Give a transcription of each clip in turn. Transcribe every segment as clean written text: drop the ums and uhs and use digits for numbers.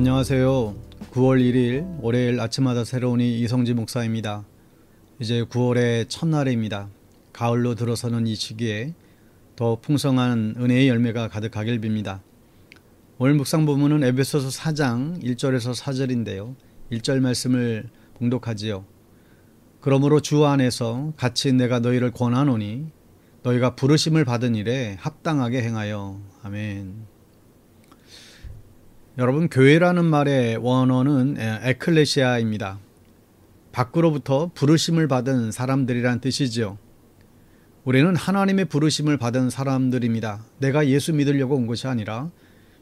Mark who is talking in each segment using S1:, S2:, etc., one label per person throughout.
S1: 안녕하세요. 9월 1일 월요일 아침마다 새로우니 이성지 목사입니다. 이제 9월의 첫날입니다. 가을로 들어서는 이 시기에 더 풍성한 은혜의 열매가 가득하길 빕니다. 오늘 묵상 본문은 에베소서 4장 1절에서 4절인데요. 1절 말씀을 봉독하지요. 그러므로 주 안에서 같이 내가 너희를 권하노니 너희가 부르심을 받은 일에 합당하게 행하여. 아멘. 여러분, 교회라는 말의 원어는 에클레시아입니다. 밖으로부터 부르심을 받은 사람들이란 뜻이죠. 우리는 하나님의 부르심을 받은 사람들입니다. 내가 예수 믿으려고 온 것이 아니라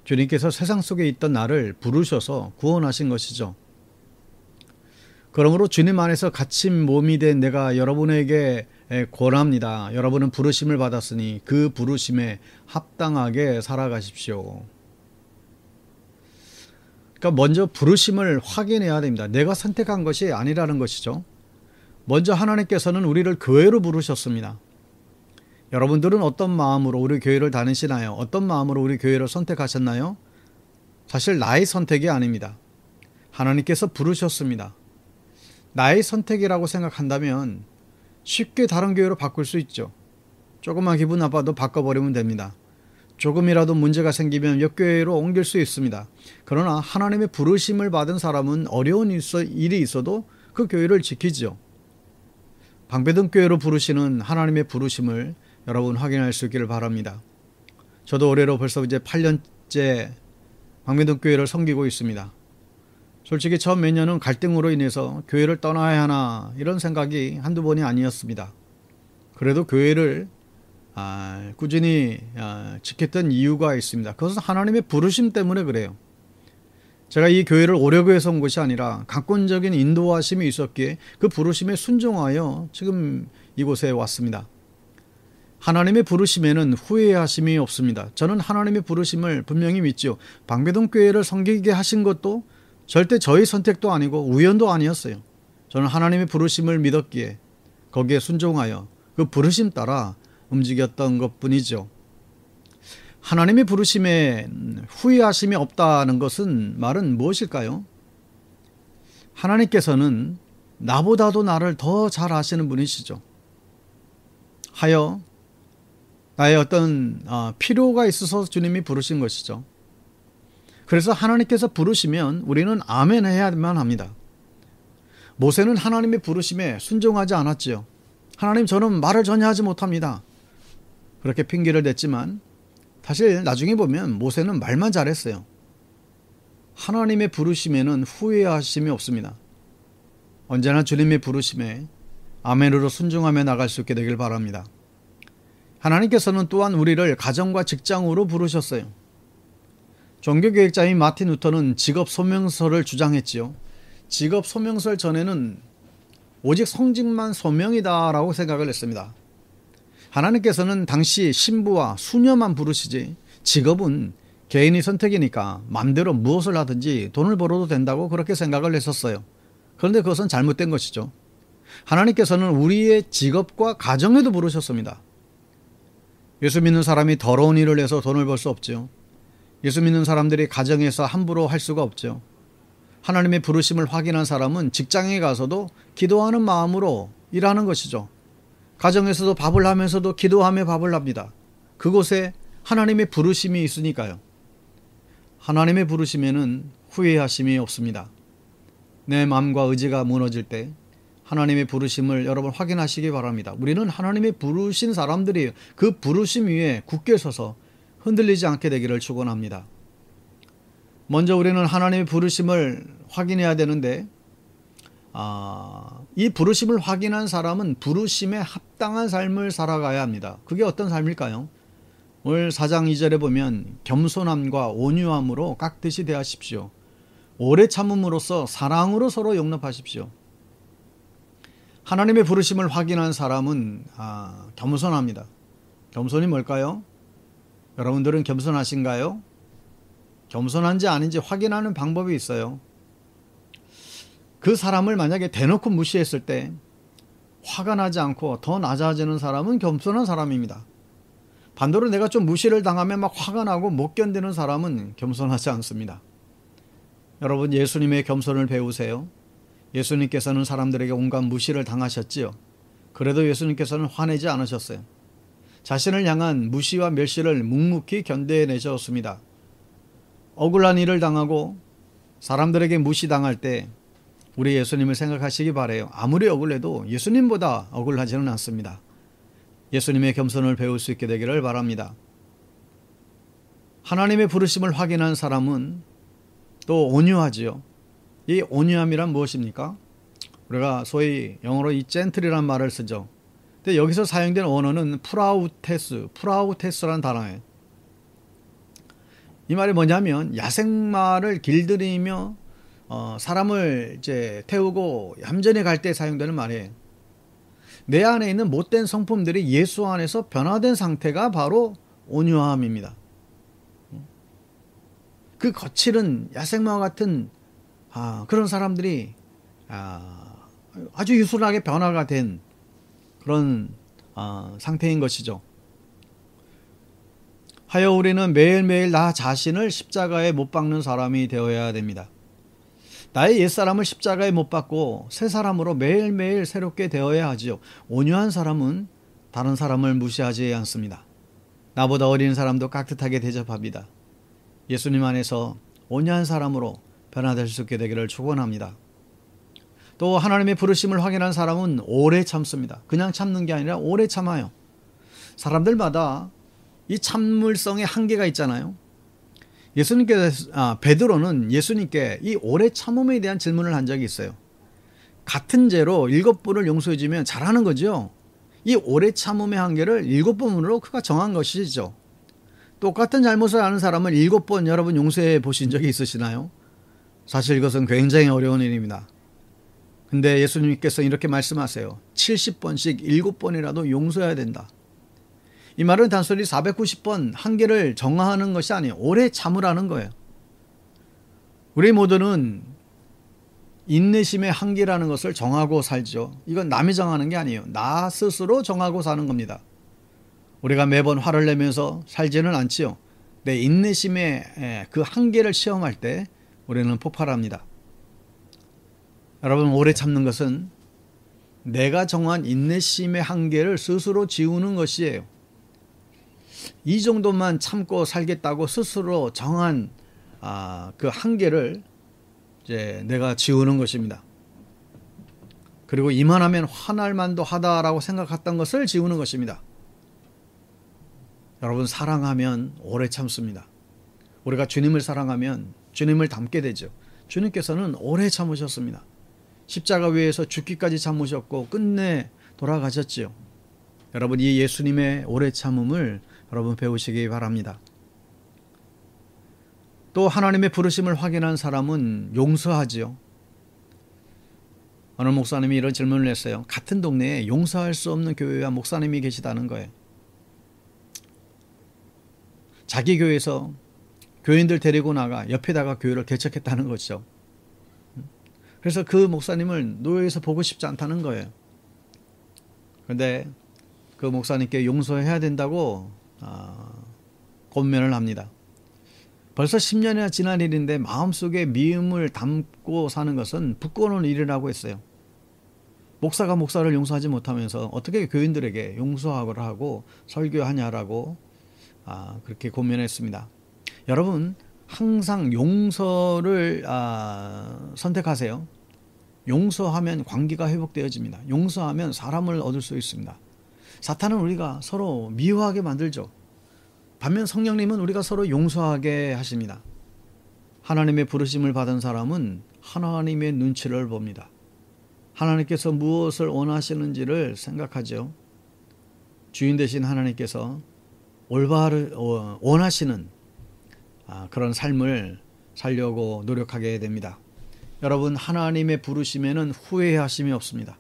S1: 주님께서 세상 속에 있던 나를 부르셔서 구원하신 것이죠. 그러므로 주님 안에서 갇힌 몸이 된 내가 여러분에게 권합니다. 여러분은 부르심을 받았으니 그 부르심에 합당하게 살아가십시오. 그러니까 먼저 부르심을 확인해야 됩니다. 내가 선택한 것이 아니라는 것이죠. 먼저 하나님께서는 우리를 교회로 부르셨습니다. 여러분들은 어떤 마음으로 우리 교회를 다니시나요? 어떤 마음으로 우리 교회를 선택하셨나요? 사실 나의 선택이 아닙니다. 하나님께서 부르셨습니다. 나의 선택이라고 생각한다면 쉽게 다른 교회로 바꿀 수 있죠. 조금만 기분 나빠도 바꿔버리면 됩니다. 조금이라도 문제가 생기면 옆 교회로 옮길 수 있습니다. 그러나 하나님의 부르심을 받은 사람은 어려운 일이 있어도 그 교회를 지키죠. 방배동 교회로 부르시는 하나님의 부르심을 여러분 확인할 수 있기를 바랍니다. 저도 올해로 벌써 이제 8년째 방배동 교회를 섬기고 있습니다. 솔직히 처음 몇 년은 갈등으로 인해서 교회를 떠나야 하나 이런 생각이 한두 번이 아니었습니다. 그래도 교회를 꾸준히 지켰던 이유가 있습니다. 그것은 하나님의 부르심 때문에 그래요. 제가 이 교회를 오려고 해서 온 것이 아니라 강권적인 인도하심이 있었기에 그 부르심에 순종하여 지금 이곳에 왔습니다. 하나님의 부르심에는 후회하심이 없습니다. 저는 하나님의 부르심을 분명히 믿죠. 방배동 교회를 섬기게 하신 것도 절대 저의 선택도 아니고 우연도 아니었어요. 저는 하나님의 부르심을 믿었기에 거기에 순종하여 그 부르심 따라 움직였던 것뿐이죠. 하나님의 부르심에 후회하심이 없다는 것은 말은 무엇일까요? 하나님께서는 나보다도 나를 더 잘 아시는 분이시죠. 하여 나의 어떤 필요가 있어서 주님이 부르신 것이죠. 그래서 하나님께서 부르시면 우리는 아멘 해야만 합니다. 모세는 하나님의 부르심에 순종하지 않았지요. 하나님, 저는 말을 전혀 하지 못합니다. 그렇게 핑계를 댔지만 사실 나중에 보면 모세는 말만 잘했어요. 하나님의 부르심에는 후회하심이 없습니다. 언제나 주님의 부르심에 아멘으로 순종하며 나갈 수 있게 되길 바랍니다. 하나님께서는 또한 우리를 가정과 직장으로 부르셨어요. 종교개혁자인 마틴 루터는 직업 소명서를 주장했지요. 직업 소명서 전에는 오직 성직만 소명이다라고 생각을 했습니다. 하나님께서는 당시 신부와 수녀만 부르시지 직업은 개인의 선택이니까 마음대로 무엇을 하든지 돈을 벌어도 된다고 그렇게 생각을 했었어요. 그런데 그것은 잘못된 것이죠. 하나님께서는 우리의 직업과 가정에도 부르셨습니다. 예수 믿는 사람이 더러운 일을 해서 돈을 벌 수 없죠. 예수 믿는 사람들이 가정에서 함부로 할 수가 없죠. 하나님의 부르심을 확인한 사람은 직장에 가서도 기도하는 마음으로 일하는 것이죠. 가정에서도 밥을 하면서도 기도하며 밥을 합니다. 그곳에 하나님의 부르심이 있으니까요. 하나님의 부르심에는 후회하심이 없습니다. 내 마음과 의지가 무너질 때 하나님의 부르심을 여러분 확인하시기 바랍니다. 우리는 하나님의 부르신 사람들이에요. 그 부르심 위에 굳게 서서 흔들리지 않게 되기를 축원합니다. 먼저 우리는 하나님의 부르심을 확인해야 되는데 이 부르심을 확인한 사람은 부르심에 합당한 삶을 살아가야 합니다. 그게 어떤 삶일까요? 오늘 4장 2절에 보면 겸손함과 온유함으로 깍듯이 대하십시오. 오래 참음으로써 사랑으로 서로 용납하십시오. 하나님의 부르심을 확인한 사람은 겸손합니다. 겸손이 뭘까요? 여러분들은 겸손하신가요? 겸손한지 아닌지 확인하는 방법이 있어요. 그 사람을 만약에 대놓고 무시했을 때 화가 나지 않고 더 낮아지는 사람은 겸손한 사람입니다. 반대로 내가 좀 무시를 당하면 막 화가 나고 못 견디는 사람은 겸손하지 않습니다. 여러분, 예수님의 겸손을 배우세요. 예수님께서는 사람들에게 온갖 무시를 당하셨지요. 그래도 예수님께서는 화내지 않으셨어요. 자신을 향한 무시와 멸시를 묵묵히 견뎌내셨습니다. 억울한 일을 당하고 사람들에게 무시당할 때 우리 예수님을 생각하시기 바라요. 아무리 억울해도 예수님보다 억울하지는 않습니다. 예수님의 겸손을 배울 수 있게 되기를 바랍니다. 하나님의 부르심을 확인한 사람은 또 온유하지요. 이 온유함이란 무엇입니까? 우리가 소위 영어로 이 젠틀이라는 말을 쓰죠. 근데 여기서 사용된 언어는 프라우테스라는 단어예요. 이 말이 뭐냐면 야생마를 길들이며 사람을 이제 태우고 얌전히 갈 때 사용되는 말이에요. 내 안에 있는 못된 성품들이 예수 안에서 변화된 상태가 바로 온유함입니다. 그 거칠은 야생마와 같은 그런 사람들이 아주 유순하게 변화가 된 그런 상태인 것이죠. 하여 우리는 매일매일 나 자신을 십자가에 못 박는 사람이 되어야 됩니다. 나의 옛사람을 십자가에 못 박고 새 사람으로 매일매일 새롭게 되어야 하지요. 온유한 사람은 다른 사람을 무시하지 않습니다. 나보다 어린 사람도 깍듯하게 대접합니다. 예수님 안에서 온유한 사람으로 변화될 수 있게 되기를 축원합니다. 또 하나님의 부르심을 확인한 사람은 오래 참습니다. 그냥 참는 게 아니라 오래 참아요. 사람들마다 이 참을성에 한계가 있잖아요. 베드로는 예수님께 이 오래 참음에 대한 질문을 한 적이 있어요. 같은 죄로 7번을 용서해 주면 잘하는 거죠. 이 오래 참음의 한계를 7번으로 그가 정한 것이죠. 똑같은 잘못을 하는 사람을 7번 여러분 용서해 보신 적이 있으시나요? 사실 이것은 굉장히 어려운 일입니다. 근데 예수님께서 이렇게 말씀하세요. 70번씩 7번이라도 용서해야 된다. 이 말은 단순히 490번 한계를 정하는 것이 아니에요. 오래 참으라는 거예요. 우리 모두는 인내심의 한계라는 것을 정하고 살죠. 이건 남이 정하는 게 아니에요. 나 스스로 정하고 사는 겁니다. 우리가 매번 화를 내면서 살지는 않지요. 내 인내심의 그 한계를 시험할 때 우리는 폭발합니다. 여러분, 오래 참는 것은 내가 정한 인내심의 한계를 스스로 지우는 것이에요. 이 정도만 참고 살겠다고 스스로 정한 그 한계를 이제 내가 지우는 것입니다. 그리고 이만하면 화날 만도 하다라고 생각했던 것을 지우는 것입니다. 여러분, 사랑하면 오래 참습니다. 우리가 주님을 사랑하면 주님을 닮게 되죠. 주님께서는 오래 참으셨습니다. 십자가 위에서 죽기까지 참으셨고 끝내 돌아가셨지요. 여러분, 이 예수님의 오래 참음을 여러분 배우시기 바랍니다. 또 하나님의 부르심을 확인한 사람은 용서하지요. 어느 목사님이 이런 질문을 했어요. 같은 동네에 용서할 수 없는 교회와 목사님이 계시다는 거예요. 자기 교회에서 교인들 데리고 나가 옆에다가 교회를 개척했다는 거죠. 그래서 그 목사님을 노예에서 보고 싶지 않다는 거예요. 그런데 그 목사님께 용서해야 된다고 권면을 합니다. 벌써 10년이나 지난 일인데 마음속에 미움을 담고 사는 것은 부끄러운 일이라고 했어요. 목사가 목사를 용서하지 못하면서 어떻게 교인들에게 용서하고 하고 설교하냐라고 그렇게 권면했습니다. 여러분, 항상 용서를 선택하세요. 용서하면 관계가 회복되어집니다. 용서하면 사람을 얻을 수 있습니다. 사탄은 우리가 서로 미워하게 만들죠. 반면 성령님은 우리가 서로 용서하게 하십니다. 하나님의 부르심을 받은 사람은 하나님의 눈치를 봅니다. 하나님께서 무엇을 원하시는지를 생각하죠. 주인 되신 하나님께서 올바르 원하시는 그런 삶을 살려고 노력하게 됩니다. 여러분, 하나님의 부르심에는 후회하심이 없습니다.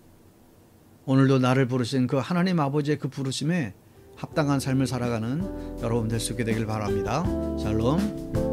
S1: 오늘도 나를 부르신 그 하나님 아버지의 그 부르심에 합당한 삶을 살아가는 여러분 될 수 있게 되길 바랍니다. 샬롬.